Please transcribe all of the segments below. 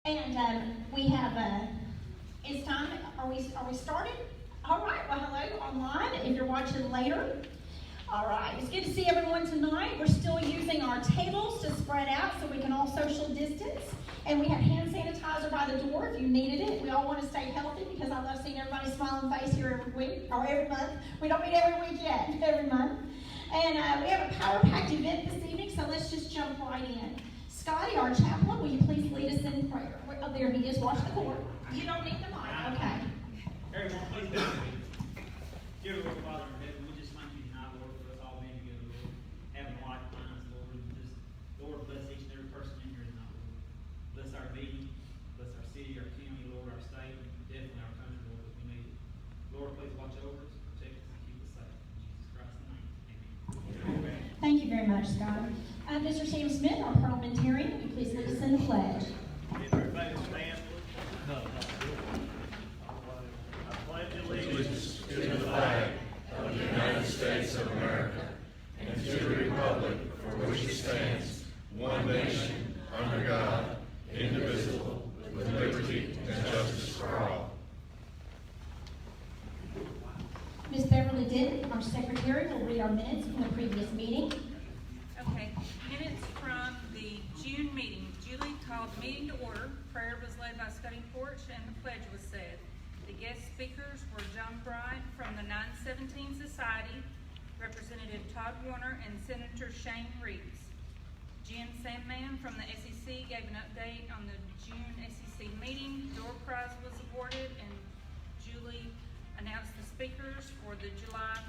And we have, it's time, are we started? All right, well, hello online, if you're watching later. All right, it's good to see everyone tonight. We're still using our tables to spread out so we can all social distance. And we have hand sanitizer by the door if you needed it. We all want to stay healthy because I love seeing everybody's smiling face here every week, or every month. We don't meet every week yet, every month. And we have a power-packed event this evening, so let's just jump right in. Scotty, our chaplain, will you please lead us in prayer? Oh, there he is. Watch the cord. You don't need the mic. Okay. Everyone, please do. Dear Lord, Father in heaven, we just thank you tonight, Lord, for us all being together, Lord, having lifelines, Lord, and just, Lord, bless each and every person in here tonight, Lord. Bless our meeting, bless our city, our county, Lord, our state, and definitely our country, Lord, that we need it. Lord, please watch over us, protect us, and keep us safe. In Jesus Christ's name, amen. Thank you very much, Scott. Mr. Sam Smith, our parliamentarian, will you please lead us in the pledge? Everybody stand. I pledge Allegiance to the flag of the United States of America and to the republic for which it stands, one nation, under God, indivisible, with liberty and justice for all. Ms. Beverly Denton, our secretary, will read our minutes from the previous meeting. Okay, minutes from the June meeting. Julie called the meeting to order. Prayer was led by Scotty Porch and the pledge was said. The guest speakers were John Bryant from the 917 Society, Representative Todd Warner, and Senator Shane Reeves. Jen Sandman from the SEC gave an update on the June SEC meeting. Door prize was awarded, and Julie announced the speakers for the July's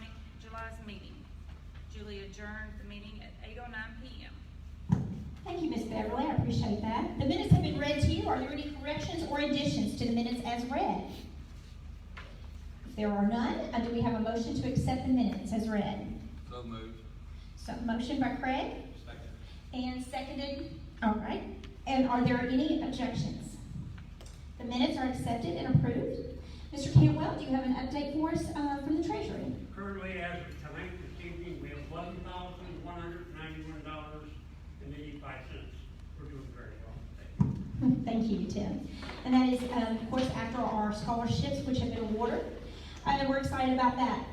meeting. Julie adjourned the meeting at 8:09 p.m. Thank you, Ms. Beverly. I appreciate that. The minutes have been read to you. Are there any corrections or additions to the minutes as read? If there are none, do we have a motion to accept the minutes as read? So moved. So, motion by Craig. Second. And seconded. All right. And are there any objections? The minutes are accepted and approved. Mr. Cantwell, do you have an update for us from the Treasury? Currently, as of tonight, this evening, we have $11,191.85. We're doing very well. Thank you, Tim. And that is, of course, after our scholarships, which have been awarded. And we're excited about that.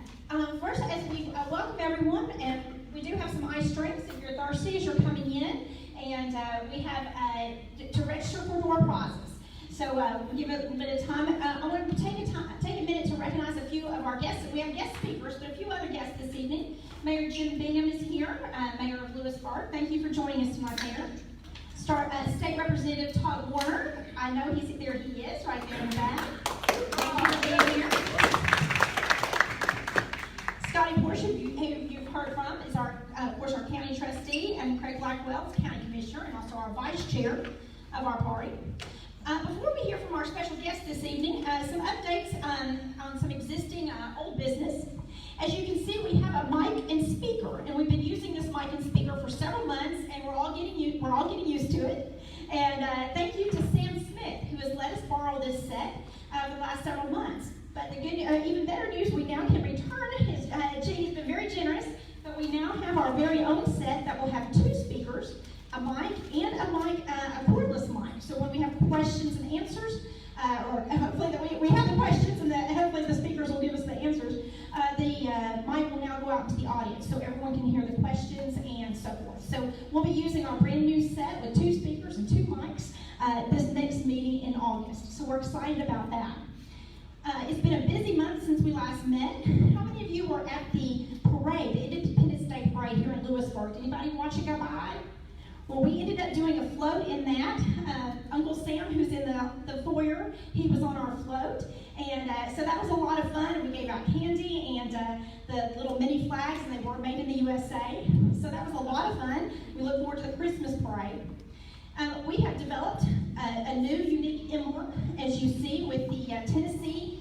First, as we welcome everyone, and we do have some ice drinks if you're thirsty as you're coming in. And we have to register for door prizes. So we'll give it a little bit of time. I want to take a minute to recognize a few of our guests. We have guest speakers, but a few other guests this evening. Mayor Jim Bingham is here, Mayor of Lewisburg. Thank you for joining us tonight, Mayor. State Representative Todd Warner. I know he's there. He is right there in the back. Thank you for being here. Scotty Porch, who you've heard from, is of course, our county trustee, and Craig Blackwell is county commissioner and also our vice chair of our party. Before we hear from our special guest this evening, some updates on some existing old business. As you can see, we have a mic and speaker, and we've been using this mic and speaker for several months, and we're all getting used to it. And thank you to Sam Smith, who has let us borrow this set for the last several months. But the good, even better news, we now can return his. He's been very generous, but we now have our very own set that will have two speakers, a mic and a cordless mic. So when we have questions and answers, or hopefully we have the questions and hopefully the speakers will give us the answers, the mic will now go out to the audience so everyone can hear the questions and so forth. So we'll be using our brand new set with two speakers and two mics this next meeting in August. So we're excited about that. It's been a busy month since we last met. How many of you were at the parade, the Independence Day parade here in Lewisburg? Did anybody watch it go by? Well, we ended up doing a float in that. Uncle Sam, who's in the foyer, he was on our float. And so that was a lot of fun. And we gave out candy and the little mini flags, and they were made in the USA. So that was a lot of fun. We look forward to the Christmas parade. We have developed a new unique emblem, as you see, with the Tennessee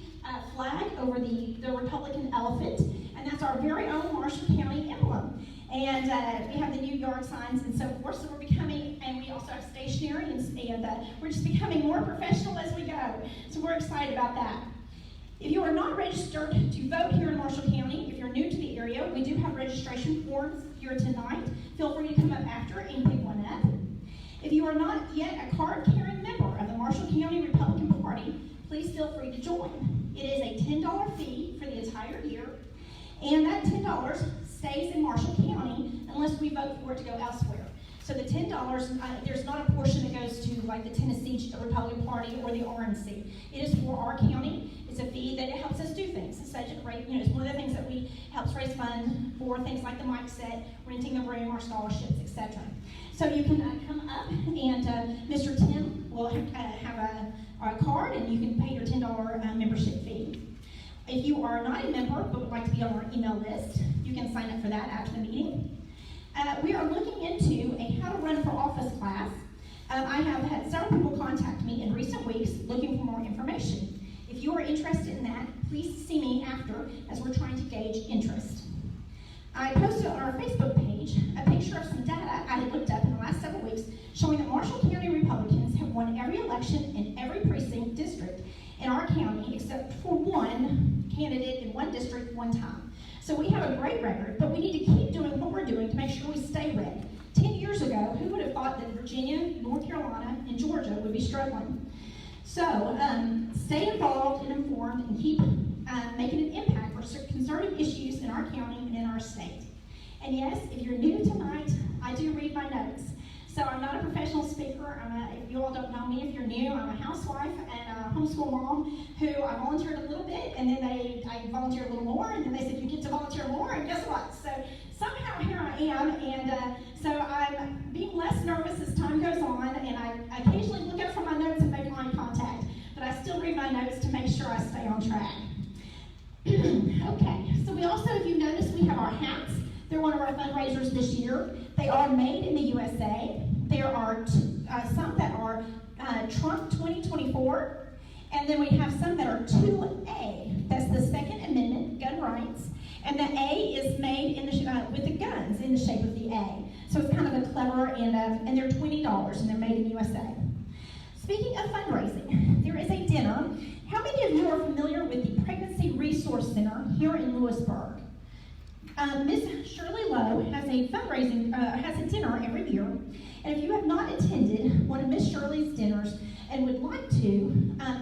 flag over the Republican elephant. And that's our very own Marshall County emblem. And we have the new yard signs and so forth. So we're becoming, and we also have stationery, and we're just becoming more professional as we go. So we're excited about that. If you are not registered to vote here in Marshall County, if you're new to the area, we do have registration forms here tonight. Feel free to come up after and pick one up. If you are not yet a card-carrying member of the Marshall feel free to join. It is a $10 fee for the entire year, and that $10 stays in Marshall County unless we vote for it to go elsewhere. So the $10, there's not a portion that goes to like the Tennessee Republican Party or the RNC. It is for our county. It's a fee that it helps us do things. It's such a great, it's one of the things that we helps raise funds for things like the mic set, renting a room, our scholarships, etc. So you can come up and Mr. Tim will have a card and you can pay your $10 membership fee. If you are not a member but would like to be on our email list, you can sign up for that after the meeting. We are looking into a how to run for office class. I have had several people contact me in recent weeks looking for more information. If you are interested in that, please see me after as we're trying to gauge interest. I posted on our Facebook page a picture of some data I had looked up in the last several weeks showing that Marshall County Republicans have won every election in every precinct district in our county except for one candidate in one district one time. So we have a great record, but we need to keep doing what we're doing to make sure we stay red. 10 years ago, who would have thought that Virginia, North Carolina, and Georgia would be struggling? So stay involved and informed and keep making an impact for conservative issues in our county and in our state. And yes, if you're new tonight, I do read my notes. So I'm not a professional speaker. If you all don't know me, if you're new, I'm a housewife and a homeschool mom who I volunteered a little bit, and then I volunteered a little more, and then they said you get to volunteer more, and guess what? So somehow here I am, and so I'm being less nervous as time goes on, and I occasionally look up from my notes and make eye contact, but I still read my notes to make sure I stay on track. Okay, so we also, if you notice, we have our hats. They're one of our fundraisers this year. They are made in the USA. There are some that are Trump 2024, and then we have some that are 2A. That's the Second Amendment, gun rights, and the A is made in with the guns in the shape of the A. So it's kind of a clever, and they're $20, and they're made in the USA. Speaking of fundraising, there is a dinner. How many of you are familiar with the Pregnancy Resource Center here in Lewisburg? Ms. Shirley Lowe has a fundraising, has a dinner every year, and if you have not attended one of Ms. Shirley's dinners and would like to,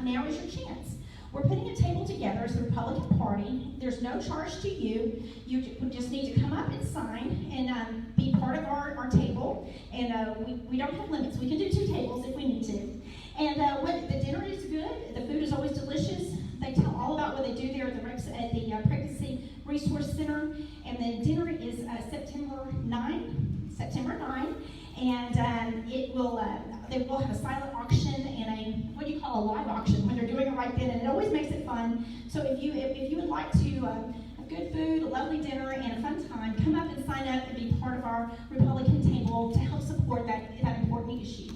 now is your chance. We're putting a table together as the Republican Party. There's no charge to you. You just need to come up and sign and be part of our table, and we don't have limits. We can do 2 tables if we need to. And the dinner is good. The food is always delicious. They tell all about what they do there at the Pregnancy Resource Center. And the dinner is September 9, and it will they will have a silent auction and a what do you call a live auction when they're doing it right then, and it always makes it fun. So if you would like to a good food, a lovely dinner, and a fun time, come up and sign up and be part of our Republican table to help support that important issue.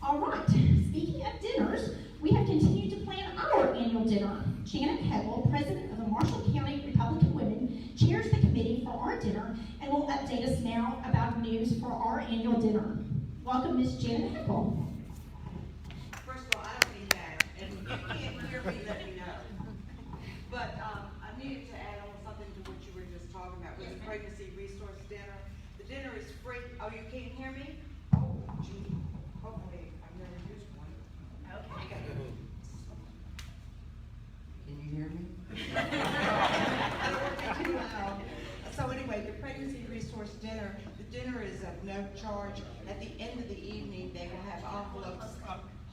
All right, speaking of dinners, we have continued to plan our annual dinner. Janet Hegel, president of the Marshall County Republican Women, chairs the committee for our dinner and will update us now about news for our annual dinner. Welcome, Ms. Janet Hegel. First of all, I don't need that, and if you can't hear me, let me know. But I needed to add on something to what you were just talking about with the Pregnancy Resource Dinner. The dinner is free. Oh, you can't hear me? Oh, gee. Hopefully, I've never used one. Okay. Can you hear me? I don't want to be too loud. So anyway, the Pregnancy Resource Dinner, the dinner is of no charge. At the end of the evening, they will have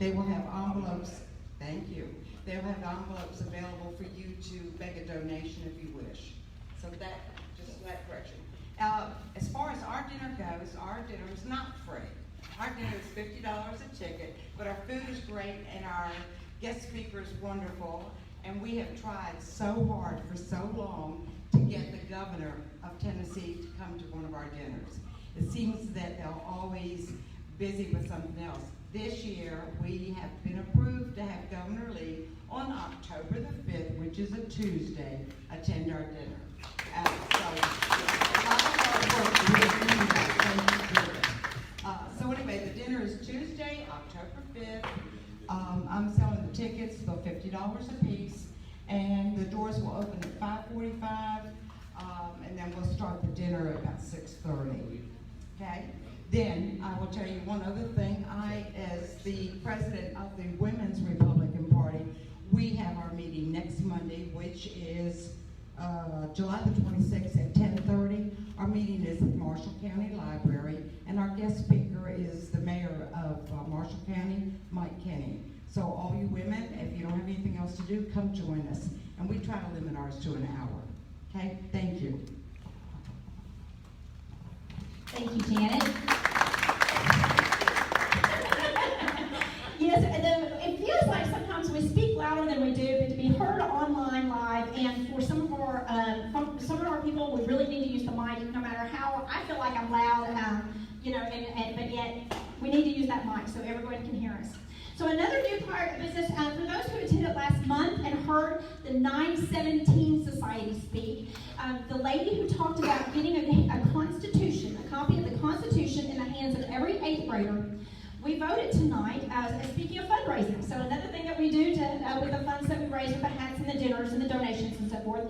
envelopes. Thank you. They'll have envelopes available for you to make a donation if you wish. So that correction. As far as our dinner goes, our dinner is not free. Our dinner is $50 a ticket, but our food is great and our guest speaker is wonderful. And we have tried so hard for so long to get the governor of Tennessee to come to one of our dinners. It seems that they're always busy with something else. This year, we have been approved to have Governor Lee on October the 5th, which is a Tuesday, attend our dinner. So anyway, the dinner is Tuesday, October 5th. I'm selling the tickets for $50 a piece, and the doors will open at 5:45, and then we'll start the dinner at about 6:30. Okay? Then I will tell you one other thing. I, as the president of the Women's Republican Party, Monday, which is July the 26th at 10:30. Our meeting is at Marshall County Library, and our guest speaker is the mayor of Marshall County, Mike Kenny. So all you women, if you don't have anything else to do, come join us. And we try to limit ours to an hour. Okay, thank you. Thank you, Janet. Yes, it feels like sometimes we speak louder than we do, but to be heard online live, and for some of our people, we really need to use the mic. No matter how I feel like I'm loud, but yet we need to use that mic so everyone can hear us. So another new part of business, for those who attended last month and heard the 917 Society speak, the lady who talked about getting a constitution, a copy of the Constitution in the hands of every 8th grader, we voted tonight, speaking of fundraising. So another thing that we do with the funds that we raise with the hats and the dinners and the donations and so forth,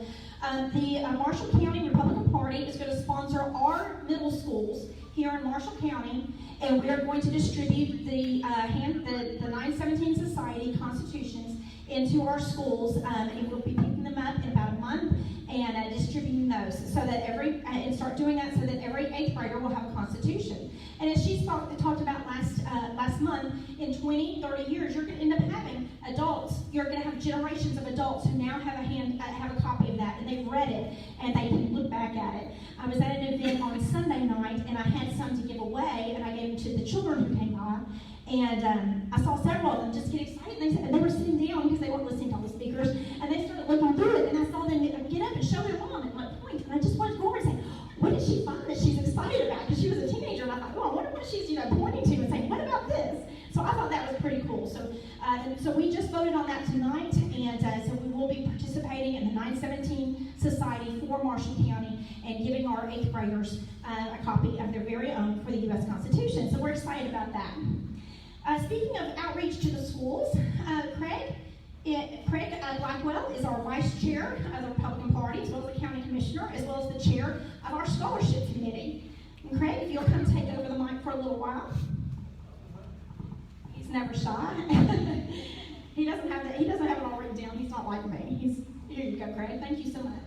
the Marshall County Republican Party is going to sponsor our middle schools here in Marshall County, and we are going to distribute the 917 Society constitutions into our schools, and we'll be picking them up in about a month and distributing those so that and start doing that so that every 8th grader will have a constitution. And as she talked about last month, in 20, 30 years, you're going to end up having adults. You're going to have generations of adults who now have a copy of that, and they've read it, and they can look back at it. I was at an event on Sunday night, and I had some to give away, and I gave them to the children who came by. And I saw several of them just get excited. And they were sitting down because they weren't listening to all the speakers, and they started looking through it, and I saw them get up and show their mom at one point. And I just wanted to go over and say, what did she find that she's excited about? Because she was a teenager, and I thought, oh, I wonder what she's pointing to and saying, what about this? So I thought that was pretty cool. So we just voted on that tonight, and so we will be participating in the 917 Society for Marshall County and giving our 8th graders a copy of their very own for the U.S. Constitution. So we're excited about that. Speaking of outreach to the schools, Craig Blackwell is our vice chair of the Republican Party, as well as the county commissioner, as well as the chair of our scholarship committee. And Craig, if you'll come take over the mic for a little while. He's never shy. He doesn't have it all written down. He's not like me. Here you go, Craig. Thank you so much.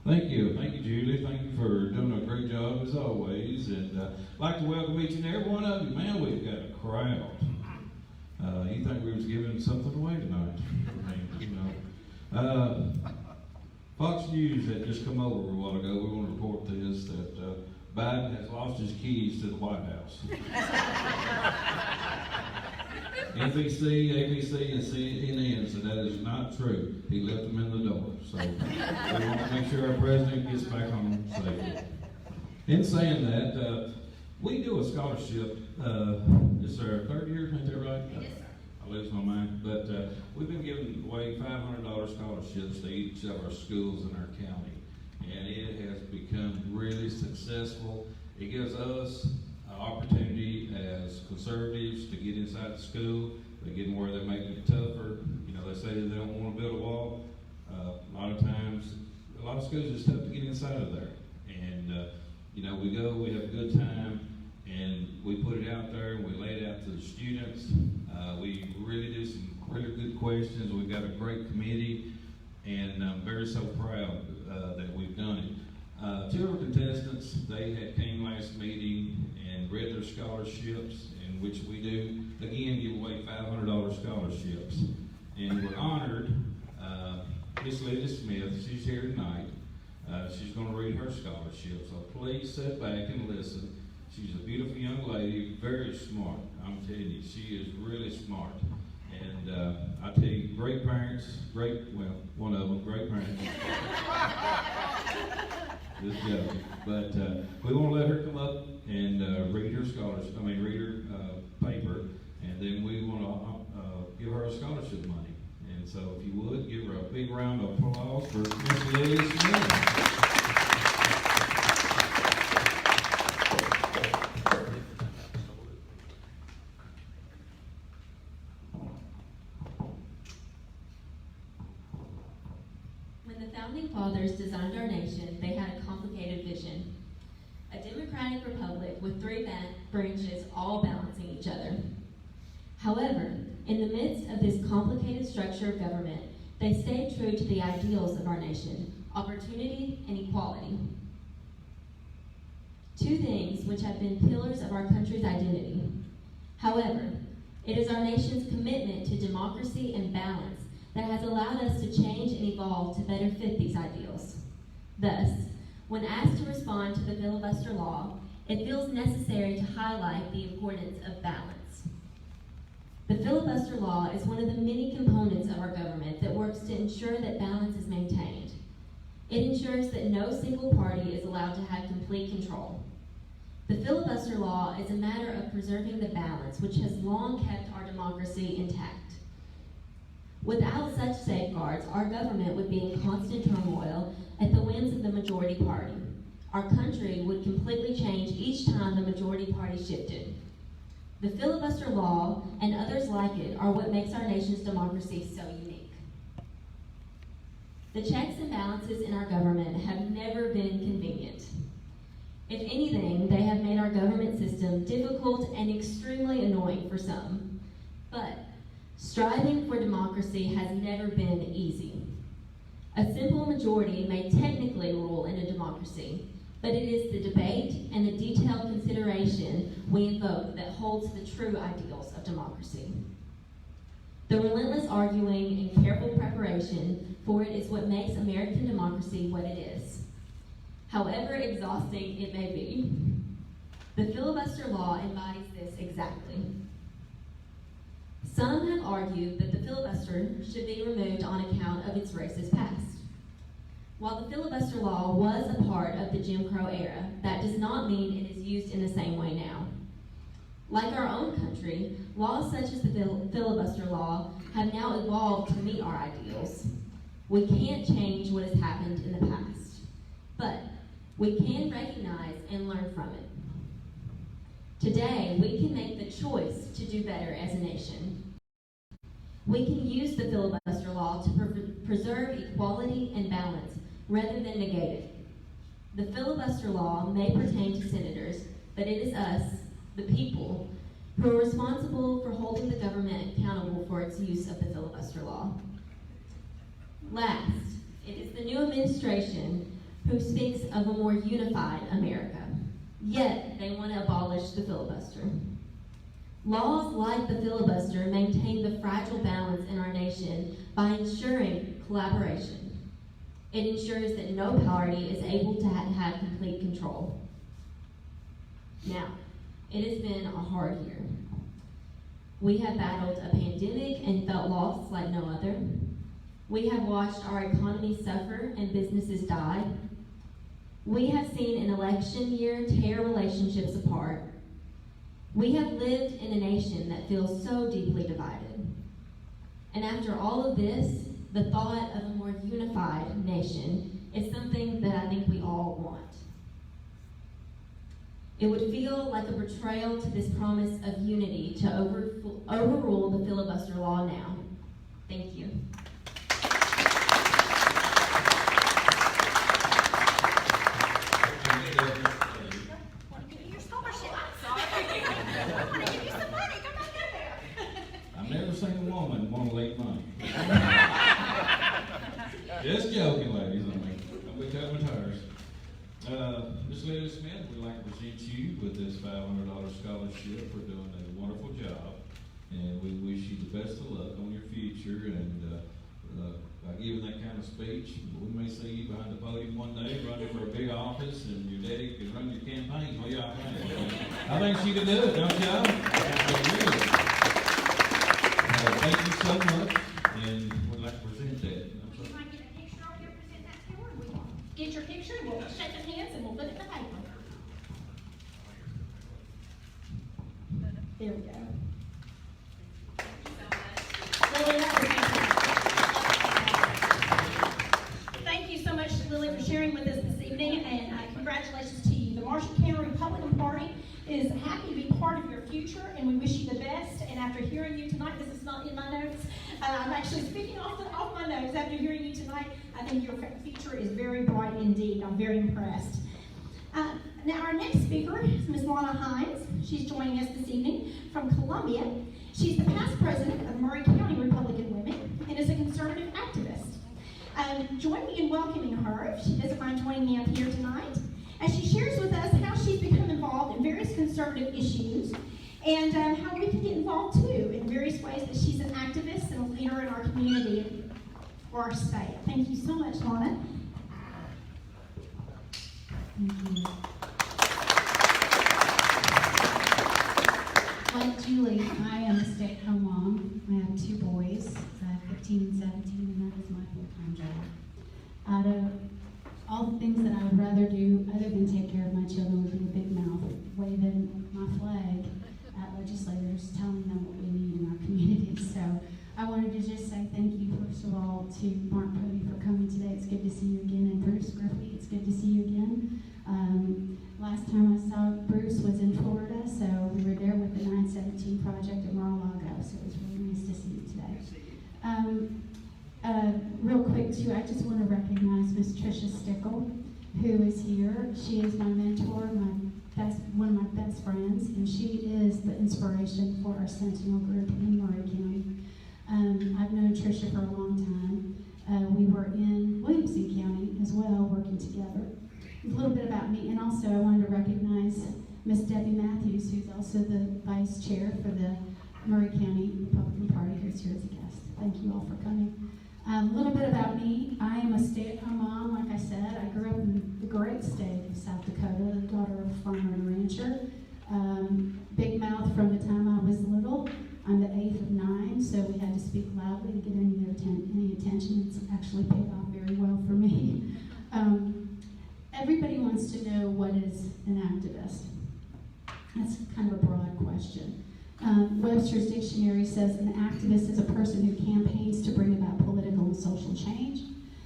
Thank you, Julie. Thank you for doing a great job as always, and I'd like to welcome each and every one of you. Man, we've got a crowd. You think we was giving something away tonight? Fox News had just come over a while ago. We want to report this that Biden has lost his keys to the White House. NBC, ABC, and CNN said that is not true. He left them in the door. So we want to make sure our president gets back home safely. In saying that, we do a scholarship. It's our 3rd year, ain't that right? Yes, sir. I lose my mind. But we've been giving away $500 scholarships to each of our schools in our county. And it has become really successful. It gives us opportunity as conservatives to get inside the school. They get where they're making it tougher. They say that they don't want to build a wall. A lot of times, a lot of schools it's tough to get inside of there. And we go, we have a good time, and we put it out there, and we lay it out to the students. We really do some really good questions. We've got a great committee, and I'm very so proud that we've done it. 2 of our contestants, they came last meeting and read their scholarships, in which we do, again, give away $500 scholarships. And we're honored, Miss Lydia Smith, she's here tonight. She's going to read her scholarship, so please sit back and listen. She's a beautiful young lady, very smart. I'm telling you, she is really smart. And I tell you, great parents, one of them, great parents. Just joking. But we want to let her come up and read her paper, and then we want to give her a scholarship money. And so if you would, give her a big round of applause for Miss Lydia Smith. When the Founding Fathers designed our nation, they had a complicated vision. A democratic republic with 3 branches all balancing each other. However, in the midst of this complicated structure of government, they stayed true to the ideals of our nation: opportunity and equality. Two things which have been pillars of our country's identity. However, it is our nation's commitment to democracy and balance that has allowed us to change and evolve to better fit these ideals. Thus, when asked to respond to the filibuster law, it feels necessary to highlight the importance of balance. The filibuster law is one of the many components of our government that works to ensure that balance is maintained. It ensures that no single party is allowed to have complete control. The filibuster law is a matter of preserving the balance which has long kept our democracy intact. Without such safeguards, our government would be in constant turmoil at the whims of the majority party. Our country would completely change each time the majority party shifted. The filibuster law and others like it are what makes our nation's democracy so unique. The checks and balances in our government have never been convenient. If anything, they have made our government system difficult and extremely annoying for some. But striving for democracy has never been easy. A simple majority may technically rule in a democracy, but it is the debate and the detailed consideration we invoke that holds the true ideals of democracy. The relentless arguing and careful preparation for it is what makes American democracy what it is. However exhausting it may be, the filibuster law embodies this exactly. Some have argued that the filibuster should be removed on account of its racist past. While the filibuster law was a part of the Jim Crow era, that does not mean it is used in the same way now. Like our own country, laws such as the filibuster law have now evolved to meet our ideals. We can't change what has happened in the past, but we can recognize and learn from it. Today, we can make the choice to do better as a nation. We can use the filibuster law to preserve equality and balance rather than negate it. The filibuster law may pertain to senators, but it is us, the people, who are responsible for holding the government accountable for its use of the filibuster law. Last, it is the new administration who speaks of a more unified America, yet they want to abolish the filibuster. Laws like the filibuster maintain the fragile balance in our nation by ensuring collaboration. It ensures that no party is able to have complete control. Now, it has been a hard year. We have battled a pandemic and felt loss like no other. We have watched our economy suffer and businesses die. We have seen an election year tear relationships apart. We have lived in a nation that feels so deeply divided. And after all of this, the thought of a more unified nation is something that I think we all want. It would feel like a betrayal to this promise of unity to overrule the filibuster law now. Thank you. I've never seen a woman want to leave money. Just joking, ladies. Don't be cutting my tires. Ms. Lily Smith, we'd like to present you with this $500 scholarship for doing a wonderful job. And we wish you the best of luck on your future. And by giving that kind of speech, we may see you behind the podium one day running for a big office, and your daddy can run your campaign. What y'all think? I think she can do it, don't y'all? Thank you so much, and we'd like to present that. Would you mind getting a picture of you, present that to her? We'll get your picture, we'll shake some hands, and we'll put it in the paper. There we go. Lily, that was fantastic. Thank you so much, Lily, for sharing with us this evening, and congratulations to you. The Marshall County Republican Party is happy to be part of your future, and we wish you the best. And after hearing you tonight, this is not in my notes. I'm actually speaking off my notes. After hearing you tonight, I think your future is very bright indeed. I'm very impressed. Now, our next speaker is Ms. Lona Heines. She's joining us this evening from Columbia. She's the past president of Murray County Republican Women and is a conservative activist. join me in welcoming her, if she doesn't mind joining me up here tonight, as she shares with us how she's become involved in various conservative issues and how we can get involved too in various ways that she's an activist and a leader in our community or our state. Thank you so much, Lona. Thank you. Like Julie, I am a stay-at-home mom. I have 2 boys, 15 and 17, and that is my full-time job. Out of all the things that I would rather do other than take care of my children would be a big mouth, waving my flag at legislators, telling them what we need in our community. So I wanted to just say thank you, first of all, to Mark Cody for coming today. It's good to see you again. And Bruce Griffey, it's good to see you again. Last time I saw Bruce was in Florida, so we were there with the 917 project at Mar-a-Lago, so it was really nice to see you today. Real quick too, I just want to recognize Miss Tricia Stickle, who is here. She is my mentor, one of my best friends, and she is the inspiration for our Sentinel group in Murray County. I've known Tricia for a long time. We were in Williamson County as well, working together. A little bit about me, and also I wanted to recognize Miss Debbie Matthews, who's also the vice chair for the Murray County Republican Party, who's here as a guest. Thank you all for coming. A little bit about me. I am a stay-at-home mom, like I said. I grew up in the great state of South Dakota, the daughter of a farmer and a rancher. Big mouth from the time I was little. I'm the 8th of 9, so we had to speak loudly to get any attention. It's actually paid off very well for me. Everybody wants to know what is an activist. That's kind of a broad question. Webster's dictionary says an activist is a person who campaigns to bring about political and social change.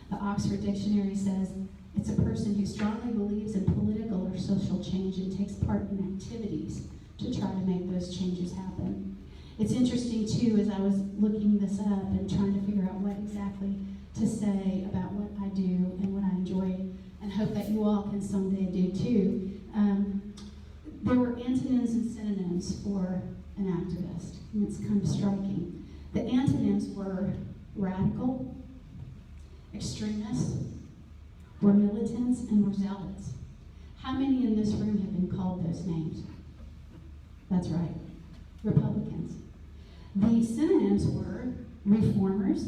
The Oxford Dictionary says it's a person who strongly believes in political or social change and takes part in activities to try to make those changes happen. It's interesting too, as I was looking this up and trying to figure out what exactly to say about what I do and what I enjoy, and hope that you all can someday do too. There were antonyms and synonyms for an activist, and it's kind of striking. The antonyms were radical, extremists, were militants, and were zealots. How many in this room have been called those names? That's right, Republicans. The synonyms were reformers,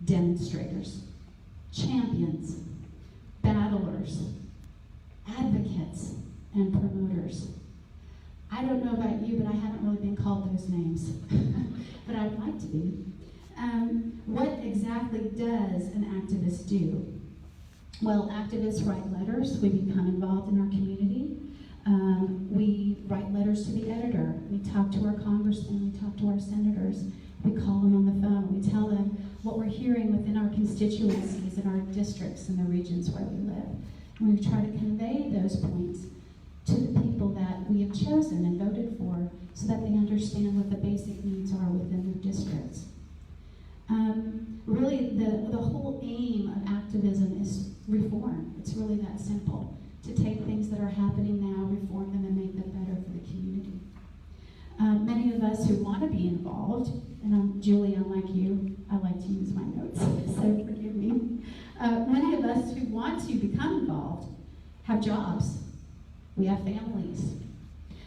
demonstrators, champions, battlers, advocates, and promoters. I don't know about you, but I haven't really been called those names, but I would like to be. What exactly does an activist do? Well, activists write letters. We become involved in our community. We write letters to the editor. We talk to our congressmen. We talk to our senators. We call them on the phone. We tell them what we're hearing within our constituencies and our districts and the regions where we live. And we try to convey those points to the people that we have chosen and voted for so that they understand what the basic needs are within their districts. Really, the whole aim of activism is reform. It's really that simple. To take things that are happening now, reform them, and make them better for the community. Many of us who want to be involved, and Julie, unlike you, I like to use my notes, so forgive me. Many of us who want to become involved have jobs. We have families.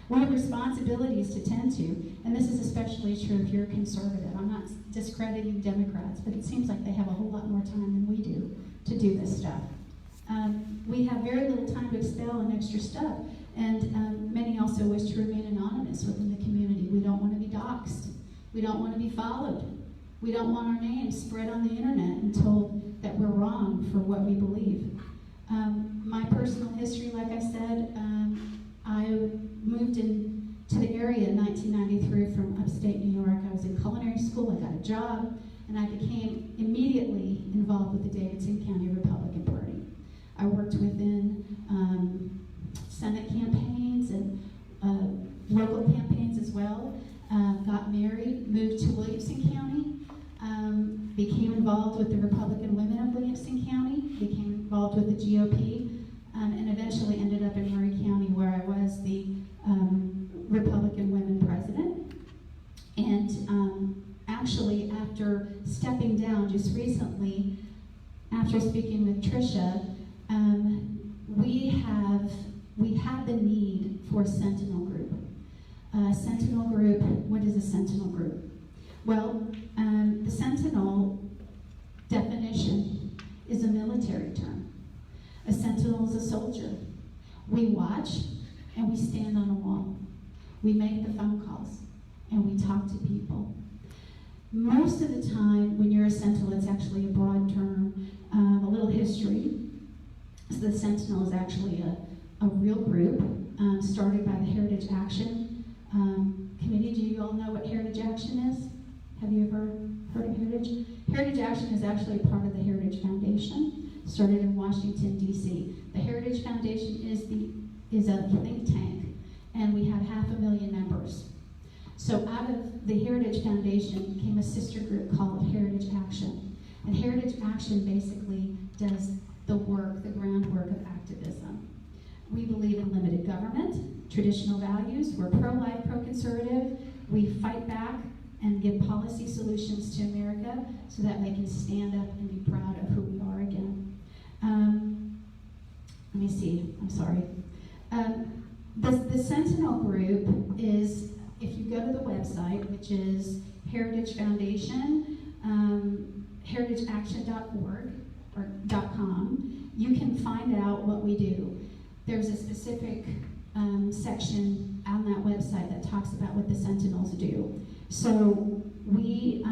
We have responsibilities to tend to, and this is especially true if you're conservative. I'm not discrediting Democrats, but it seems like they have a whole lot more time than we do to do this stuff. We have very little time to expel and extra stuff, and many also wish to remain anonymous within the community. We don't want to be doxxed. We don't want to be followed. We don't want our names spread on the internet and told that we're wrong for what we believe. My personal history, like I said, I moved into the area in 1993 from upstate New York. I was in culinary school, I got a job, and I became immediately involved with the Davidson County Republican Party. I worked within Senate campaigns and local campaigns as well. Got married, moved to Williamson County, became involved with the Republican Women of Williamson County, became involved with the GOP, and eventually ended up in Murray County where I was the Republican Women President. And actually, after stepping down just recently, after speaking with Tricia, we had the need for a Sentinel group. Sentinel group, what is a Sentinel group? Well, the Sentinel definition is a military term. A Sentinel is a soldier. We watch and we stand on a wall. We make the phone calls and we talk to people. Most of the time, when you're a Sentinel, it's actually a broad term. A little history. So the Sentinel is actually a real group started by the Heritage Action Committee. Do you all know what Heritage Action is? Have you ever heard of Heritage? Heritage Action is actually a part of the Heritage Foundation, started in Washington, D.C. The Heritage Foundation is a think tank, and we have 500,000 members. So out of the Heritage Foundation came a sister group called Heritage Action. And Heritage Action basically does the work, the groundwork of activism. We believe in limited government, traditional values. We're pro-life, pro-conservative. We fight back and give policy solutions to America so that they can stand up and be proud of who we are again. Let me see, I'm sorry. The Sentinel group is, if you go to the website, which is Heritage Foundation, heritageaction.org or .com, you can find out what we do. There's a specific section on that website that talks about what the Sentinels do. So we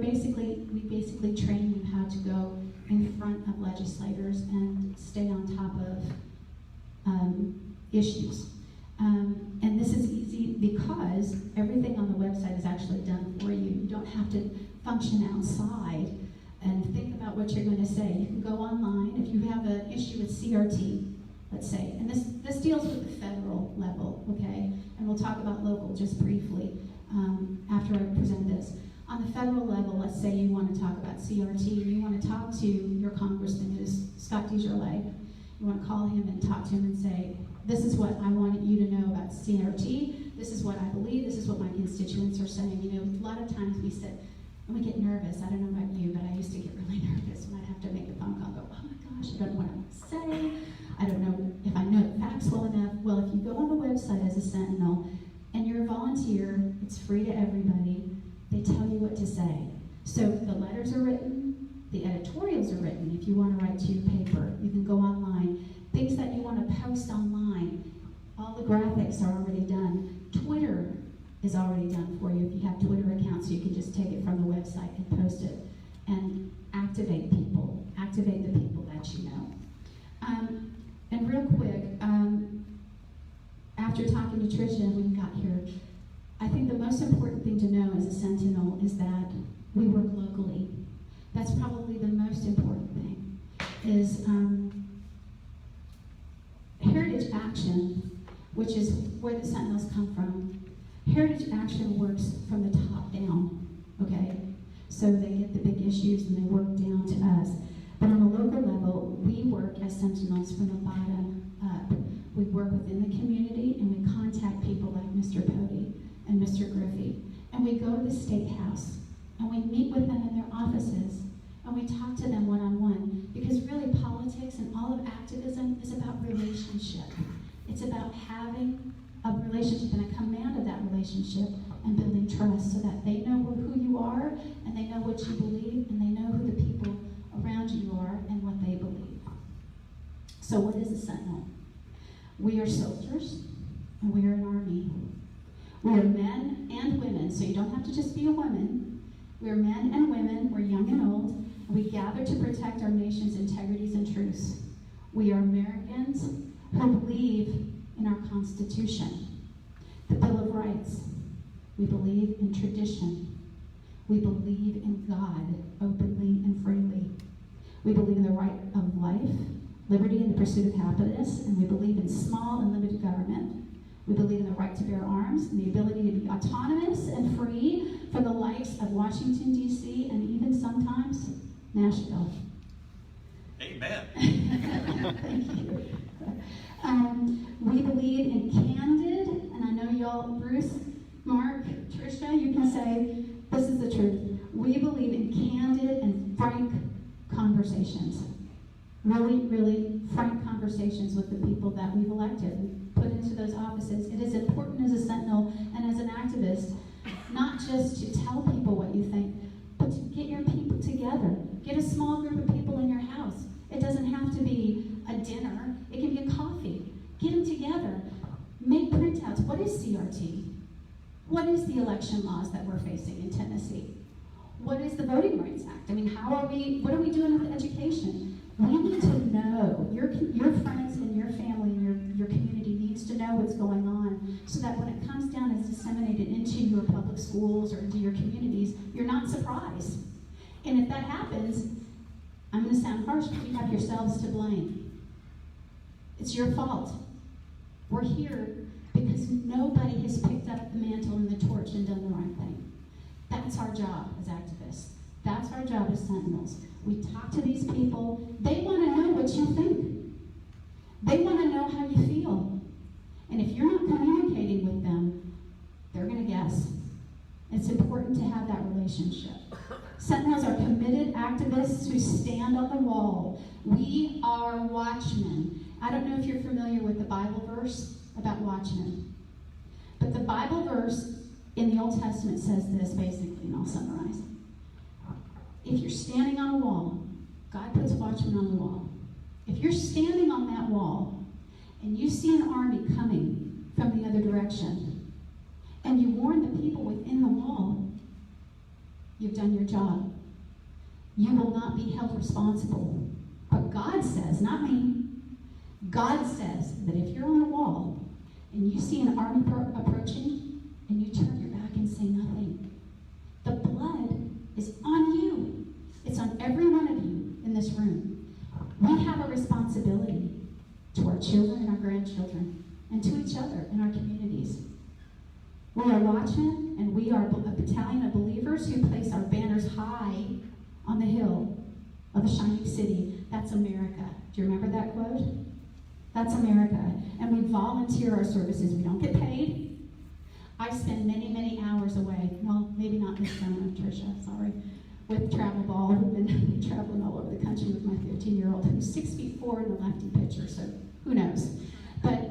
basically train you how to go in front of legislators and stay on top of issues. And this is easy because everything on the website is actually done for you. You don't have to function outside and think about what you're going to say. You can go online. If you have an issue with CRT, let's say, and this deals with the federal level, okay? And we'll talk about local just briefly after I present this. On the federal level, let's say you want to talk about CRT, you want to talk to your congressman, who's Scott DeJarlais. You want to call him and talk to him and say, this is what I wanted you to know about CRT, this is what I believe, this is what my constituents are saying. You know, a lot of times we sit and we get nervous. I don't know about you, but I used to get really nervous when I'd have to make a phone call and go, oh my gosh, I don't know what I want to say. I don't know if I know the facts well enough. Well, if you go on the website as a Sentinel and you're a volunteer, it's free to everybody. They tell you what to say. So the letters are written, the editorials are written. If you want to write to your paper, you can go online. Things that you want to post online, all the graphics are already done. Twitter is already done for you. If you have Twitter accounts, you can just take it from the website and post it and activate the people that you know. And real quick, after talking to Tricia when we got here, I think the most important thing to know as a Sentinel is that we work locally. That's probably the most important thing, is Heritage Action, which is where the Sentinels come from. Heritage Action works from the top down, okay? So they get the big issues and they work down to us. But on a local level, we work as Sentinels from the bottom up. We work within the community and we contact people like Mr. Pody and Mr. Griffey. And we go to the State House and we meet with them in their offices and we talk to them one-on-one, because really politics and all of activism is about relationship. It's about having a relationship and a command of that relationship and building trust so that they know who you are and they know what you believe and they know who the people around you are and what they believe. So what is a Sentinel? We are soldiers and we are an army. We are men and women, so you don't have to just be a woman. We're men and women, we're young and old, and we gather to protect our nation's integrities and truths. We are Americans who believe in our Constitution, the Bill of Rights. We believe in tradition. We believe in God openly and freely. We believe in the right of life, liberty, and the pursuit of happiness, and we believe in small and limited government. We believe in the right to bear arms and the ability to be autonomous and free from the likes of Washington, D.C., and even sometimes Nashville. Amen. Thank you. We believe in candid, and I know y'all, Bruce, Mark, Tricia, you can say, this is the truth. We believe in candid and frank conversations. Really, really frank conversations with the people that we've elected and put into those offices. It is important as a Sentinel and as an activist, not just to tell people what you think, but to get your people together. Get a small group of people in your house. It doesn't have to be a dinner. It can be a coffee. Get them together. Make printouts. What is CRT? What is the election laws that we're facing in Tennessee? What is the Voting Rights Act? I mean, what are we doing with education? We need to know. Your friends and your family and your community needs to know what's going on so that when it comes down and is disseminated into your public schools or into your communities, you're not surprised. And if that happens, I'm going to sound harsh, but you have yourselves to blame. It's your fault. We're here because nobody has picked up the mantle and the torch and done the right thing. That's our job as activists. That's our job as Sentinels. We talk to these people. They want to know what you think. They want to know how you feel. And if you're not communicating with them, they're going to guess. It's important to have that relationship. Sentinels are committed activists who stand on the wall. We are watchmen. I don't know if you're familiar with the Bible verse about watchmen. But the Bible verse in the Old Testament says this basically, and I'll summarize. If you're standing on a wall, God puts watchmen on the wall. If you're standing on that wall and you see an army coming from the other direction, and you warn the people within the wall, you've done your job. You will not be held responsible. But God says, not me, God says that if you're on a wall and you see an army approaching and you turn your back and say nothing, the blood is on you. It's on every one of you in this room. We have a responsibility to our children and our grandchildren and to each other in our communities. We are watchmen, and we are a battalion of believers who place our banners high on the hill of the shining city. That's America. Do you remember that quote? That's America. And we volunteer our services. We don't get paid. I spend many, many hours away. Well, maybe not this summer, Tricia, sorry. With travel ball. We've been traveling all over the country with my 15-year-old who's 6'4" in the lefty pitcher, so who knows. But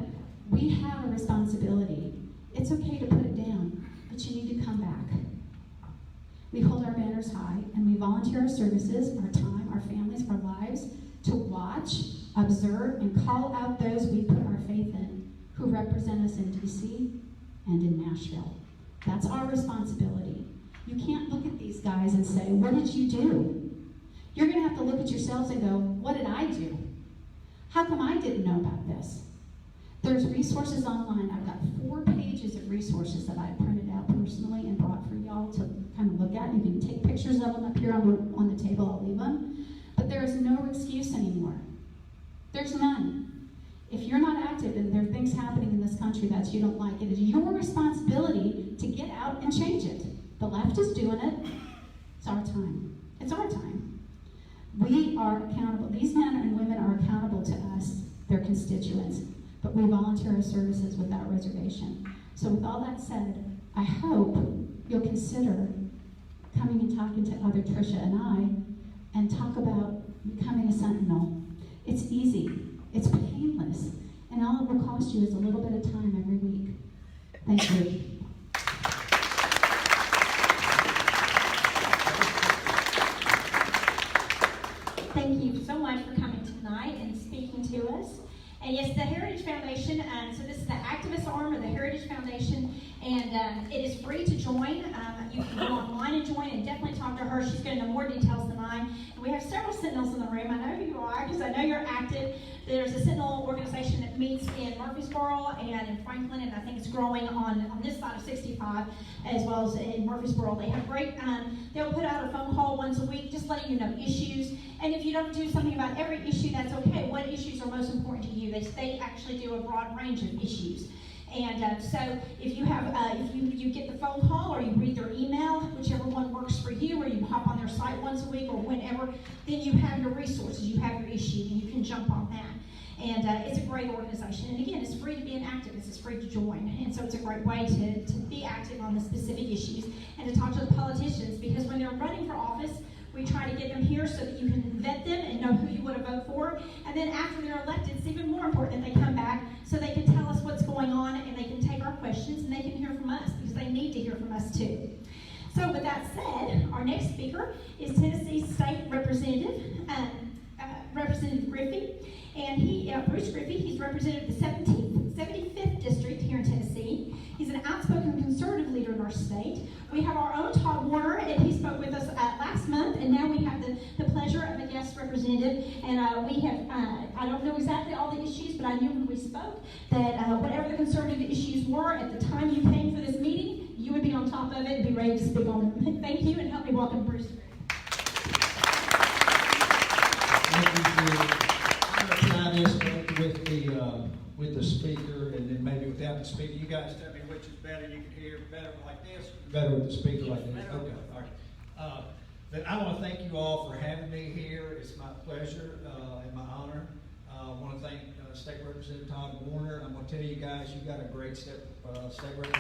we have a responsibility. It's okay to put it down, but you need to come back. We hold our banners high, and we volunteer our services, our time, our families, our lives, to watch, observe, and call out those we put our faith in, who represent us in D.C. and in Nashville. That's our responsibility. You can't look at these guys and say, what did you do? You're going to have to look at yourselves and go, what did I do? How come I didn't know about this? There's resources online. I've got 4 pages of resources that I printed out personally and brought for y'all to kind of look at. You can take pictures of them up here on the table. I'll leave them. But there is no excuse anymore. There's none. If you're not active and there are things happening in this country that you don't like, it is your responsibility to get out and change it. The left is doing it. It's our time. It's our time. We are accountable. These men and women are accountable to us, their constituents, but we volunteer our services without reservation. So with all that said, I hope you'll consider coming and talking to other Tricia and I and talk about becoming a Sentinel. It's easy. It's painless. And all it will cost you is a little bit of time every week. Thank you. Thank you so much for coming tonight and speaking to us. And yes, the Heritage Foundation, so this is the activist arm of the Heritage Foundation, and it is free to join. You can go online and join and definitely talk to her. She's going to know more details than I. And we have several Sentinels in the room. I know who you are because I know you're active. There's a Sentinel organization that meets in Murfreesboro and in Franklin, and I think it's growing on this side of 65 as well as in Murfreesboro. They have great, they'll put out a phone call once a week just letting you know issues. And if you don't do something about every issue, that's okay. What issues are most important to you? They actually do a broad range of issues. And so if you have, if you get the phone call or you read their email, whichever one works for you, or you hop on their site once a week or whenever, then you have your resources, you have your issue, and you can jump on that. And it's a great organization. And again, it's free to be an activist. It's free to join. And so it's a great way to be active on the specific issues and to talk to the politicians, because when they're running for office, we try to get them here so that you can vet them to vote for. And then after they're elected, it's even more important that they come back so they can tell us what's going on and they can take our questions and they can hear from us because they need to hear from us too. So with that said, our next speaker is Tennessee State Representative, Representative Griffey. And Bruce Griffey, he's represented the 75th District here in Tennessee. He's an outspoken conservative leader in our state. We have our own Todd Warner, and he spoke with us last month, and now we have the pleasure of a guest representative. And we have, I don't know exactly all the issues, but I knew when we spoke that whatever the conservative issues were at the time you came for this meeting, you would be on top of it and be ready to speak on them. Thank you, and help me welcome Bruce. Thank you, Julie. I'm going to try this with the speaker, and then maybe without the speaker. You guys tell me which is better. You can hear better like this, better with the speaker like this. Okay, all right. But I want to thank you all for having me here. It's my pleasure and my honor. I want to thank State Representative Todd Warner. I'm going to tell you guys, you got a great state representative.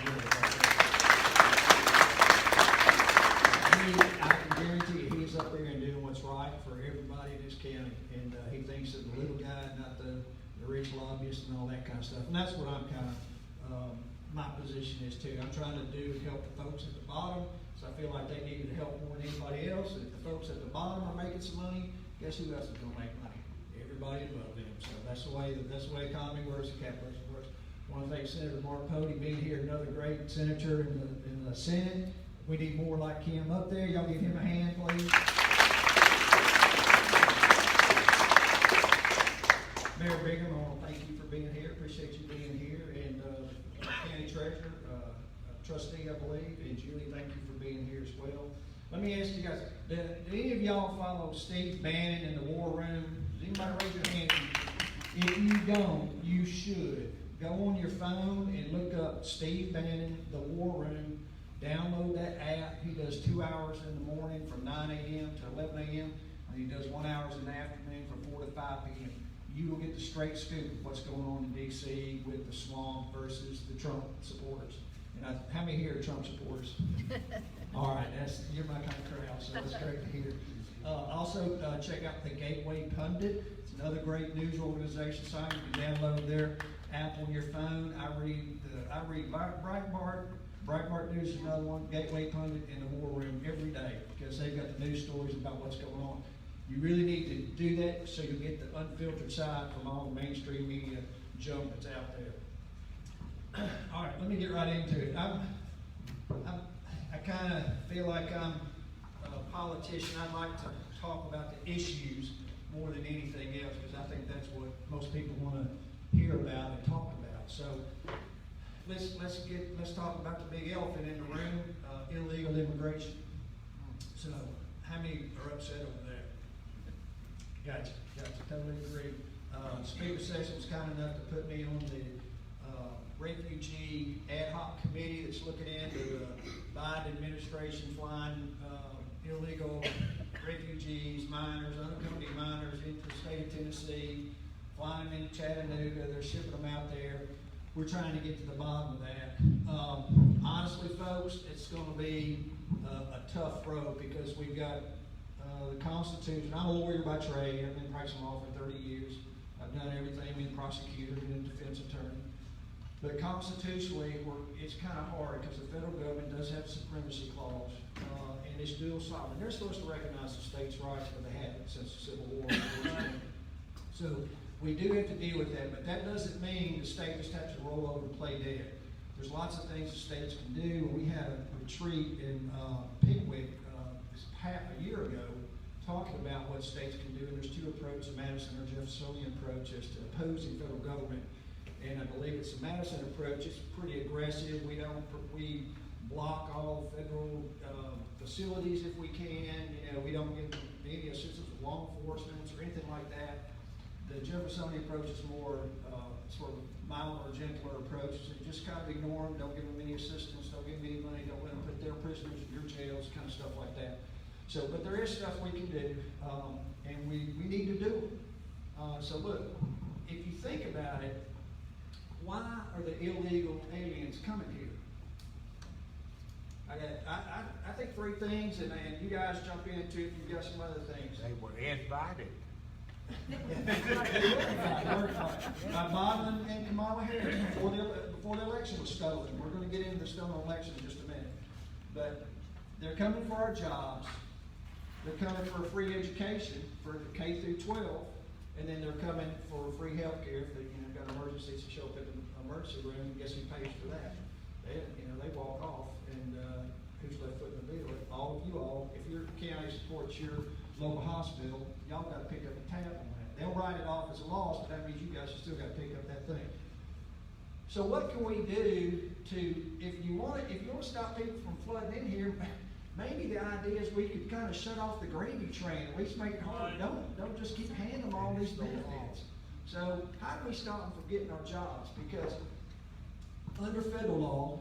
I can guarantee you he's up there and doing what's right for everybody in this county, and he thinks that the little guy, not the rich lobbyist and all that kind of stuff. And that's what I'm kind of, my position is too. I'm trying to help the folks at the bottom, so I feel like they need help more than anybody else. If the folks at the bottom are making some money, guess who else is going to make money? Everybody above them. So that's the way the economy works and capitalism works. I want to thank Senator Mark Pody being here, another great senator in the Senate. We need more like him up there. Y'all give him a hand, please. Mayor Bingham, I want to thank you for being here. Appreciate you being here. And County Treasurer, Trustee, I believe, and Julie, thank you for being here as well. Let me ask you guys, do any of y'all follow Steve Bannon in the War Room? Does anybody raise your hand? If you don't, you should. Go on your phone and look up Steve Bannon, the War Room. Download that app. He does 2 hours in the morning from 9 a.m. to 11 a.m. and he does 1 hour in the afternoon from 4 to 5 p.m. You will get the straight scoop of what's going on in D.C. with the swamp versus the Trump supporters. And how many here are Trump supporters? All right, you're my kind of crowd, so that's great to hear. Also, check out the Gateway Pundit. It's another great news organization site. You can download their app on your phone. I read Breitbart News is another one, Gateway Pundit, and the War Room every day because they've got the news stories about what's going on. You really need to do that so you get the unfiltered side from all the mainstream media junk that's out there. All right, let me get right into it. I kind of feel like I'm a politician. I like to talk about the issues more than anything else because I think that's what most people want to hear about and talk about. So let's talk about the big elephant in the room, illegal immigration. So how many are upset over there? Gotcha, totally agree. Speaker Sessions was kind enough to put me on the refugee ad hoc committee that's looking into the Biden administration flying illegal refugees, minors, unaccompanied minors into the state of Tennessee, flying them into Chattanooga, they're shipping them out there. We're trying to get to the bottom of that. Honestly, folks, it's going to be a tough road because we've got the Constitution. I'm a lawyer by trade. I've been practicing law for 30 years. I've done everything, been a prosecutor, been a defense attorney. But constitutionally, it's kind of hard because the federal government does have a supremacy clause, and it's dual sovereign. They're supposed to recognize the states' rights, but they haven't since the Civil War. So we do have to deal with that, but that doesn't mean the state just has to roll over and play dead. There's lots of things the states can do. We had a retreat in Pickwick a year ago talking about what states can do, and there's two approaches, the Madison or Jeffersonian approach as to opposing federal government. And I believe it's the Madison approach. It's pretty aggressive. We block all federal facilities if we can. We don't give any assistance with law enforcement or anything like that. The Jeffersonian approach is more sort of milder, gentler approach. So just kind of ignore them. Don't give them any assistance. Don't give them any money. Don't let them put their prisoners in your jails. Kind of stuff like that. So, but there is stuff we can do, and we need to do it. So look, if you think about it, why are the illegal aliens coming here? I think three things, and you guys jump into it if you've got some other things. They were invited. By Biden and Kamala Harris before the election was stolen. We're going to get into the stolen election in just a minute. But they're coming for our jobs. They're coming for a free education for the K through 12, and then they're coming for free health care if they got emergencies to show up in the emergency room. And guess who pays for that? They walk off, and who's left footing the bill? All of you all, if your county supports your local hospital, y'all got to pick up a tab on that. They'll write it off as a loss, but that means you guys have still got to pick up that thing. So what can we do to, if you want to stop people from flooding in here, maybe the idea is we could kind of shut off the gravy train, at least make it hard. Don't just keep handing them all these benefits. So how do we stop them from getting our jobs? Because under federal law,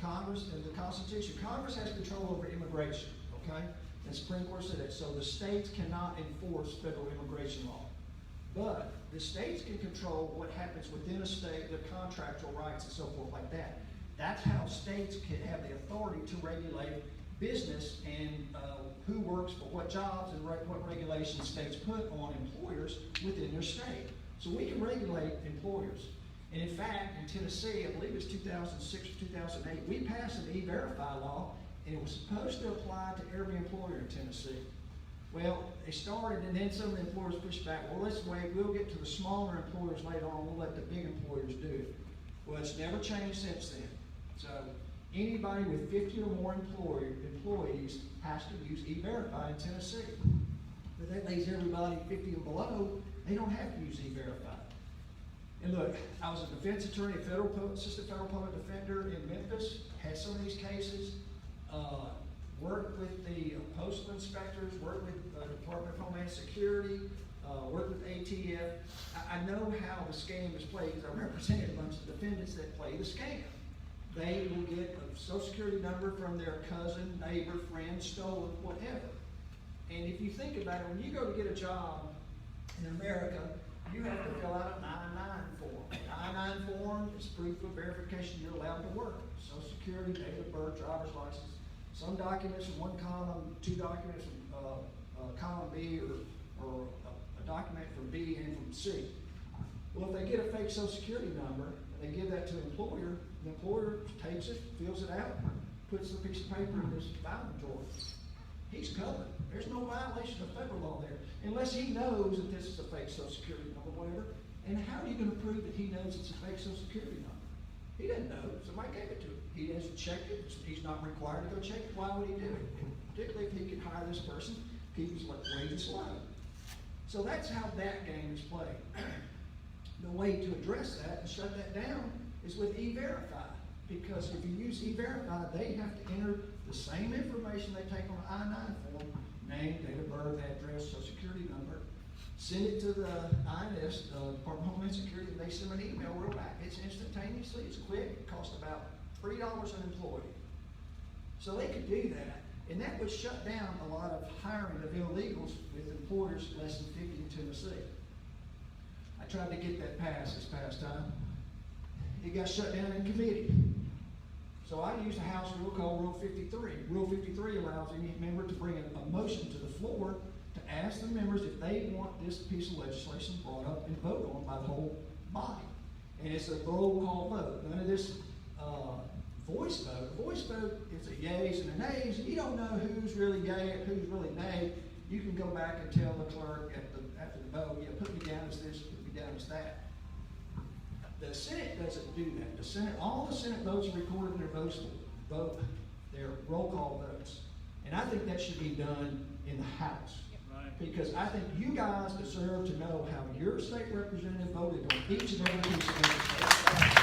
Congress and the Constitution, Congress has control over immigration, okay? And Supreme Court said that. So the states cannot enforce federal immigration law. But the states can control what happens within a state, their contractual rights and so forth like that. That's how states can have the authority to regulate business and who works for what jobs and what regulations states put on employers within their state. So we can regulate employers. And in fact, in Tennessee, I believe it was 2006 or 2008, we passed an E-Verify law, and it was supposed to apply to every employer in Tennessee. Well, they started, and then some of the employers pushed back. Well, let's wait. We'll get to the smaller employers later on. We'll let the big employers do it. Well, it's never changed since then. So anybody with 50 or more employees has to use E-Verify in Tennessee. But that leaves everybody 50 and below, they don't have to use E-Verify. And look, I was a defense attorney, assistant federal public defender in Memphis, had some of these cases, worked with the postal inspectors, worked with the Department of Homeland Security, worked with ATF. I know how the scam is played because I represented a bunch of defendants that play the scam. They will get a social security number from their cousin, neighbor, friend, stolen, whatever. And if you think about it, when you go to get a job in America, you have to fill out a 9-9 form. A 9-9 form is proof of verification you're allowed to work. Social security, date of birth, driver's license. Some documents in one column, two documents from column B, or a document from B and from C. Well, if they get a fake social security number, and they give that to the employer takes it, fills it out, puts the piece of paper in his filing drawer. He's covered. There's no violation of federal law there, unless he knows that this is a fake social security number, whatever. And how are you going to prove that he knows it's a fake social security number? He doesn't know. Somebody gave it to him. He hasn't checked it. He's not required to go check it. Why would he do it? And particularly if he could hire this person, keep his wages low. So that's how that game is played. The way to address that and shut that down is with E-Verify. Because if you use E-Verify, they have to enter the same information they take on an I-9 form, name, date of birth, address, social security number, send it to the INS, Department of Homeland Security, and they send an email real back. It's instantaneously, it's quick, it costs about $3 an employee. So they could do that, and that would shut down a lot of hiring of illegals with employers less than 50 in Tennessee. I tried to get that passed this past time. It got shut down in committee. So I used a house rule called Rule 53. Rule 53 allows any member to bring a motion to the floor to ask the members if they want this piece of legislation brought up and voted on by the whole body. And it's a roll call vote. None of this voice vote. A voice vote is a yays and a nays, and you don't know who's really yay and who's really nay. You can go back and tell the clerk after the vote, yeah, put me down as this, put me down as that. The Senate doesn't do that. The Senate, all the Senate votes are recorded in their roll call votes. And I think that should be done in the House. Right. Because I think you guys deserve to know how your state representative voted on each and every piece of legislation.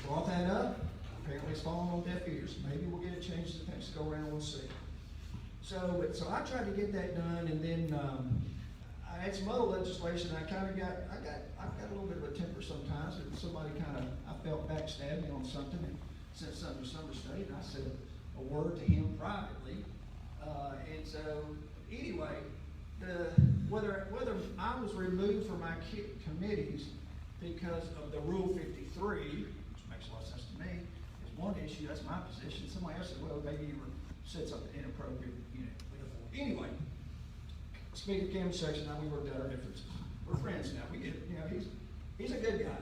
Brought that up. Apparently it's falling on deaf ears. Maybe we'll get it changed the next go around, we'll see. So I tried to get that done, and then I had some other legislation. I've got a little bit of a temper sometimes, and somebody I felt backstabbed me on something and sent something to Summer State, and I said a word to him privately. And so anyway, whether I was removed from my committees because of the Rule 53, which makes a lot of sense to me, is one issue. That's my position. Somebody else said, well, maybe you said something inappropriate, Anyway, Speaker Kim section, now we worked out our differences. We're friends now. We get, you know, he's a good guy,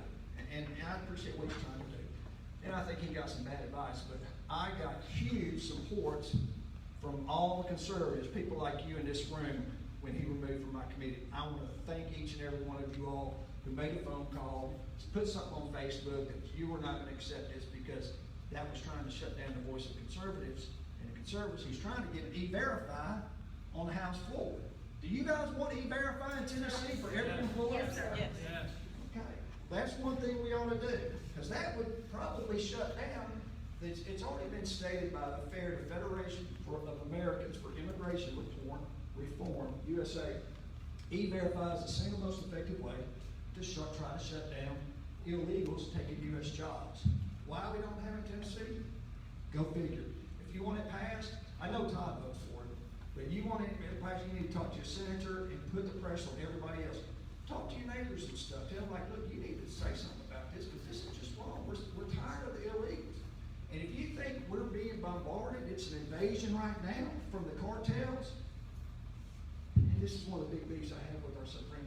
and I appreciate what he's trying to do. And I think he got some bad advice, but I got huge support from all the conservatives, people like you in this room, when he removed from my committee. I want to thank each and every one of you all who made a phone call, put something on Facebook that you were not going to accept this because that was trying to shut down the voice of conservatives. And the conservatives, he's trying to get E-Verify on the House floor. Do you guys want E-Verify in Tennessee for every employee? Yes, sir. Yes. Okay, that's one thing we ought to do, because that would probably shut down. It's already been stated by the Federation of Americans for Immigration Reform, USA. E-Verify is the single most effective way to try to shut down illegals taking U.S. jobs. Why we don't have it in Tennessee? Go figure. If you want it passed, I know Todd votes for it, but you want it passed, you need to talk to your senator and put the pressure on everybody else. Talk to your neighbors and stuff. Tell them, like, look, you need to say something about this because this is just wrong. We're tired of the illegals. And if you think we're being bombarded, it's an invasion right now from the cartels. And this is one of the big beefs I have with our Supreme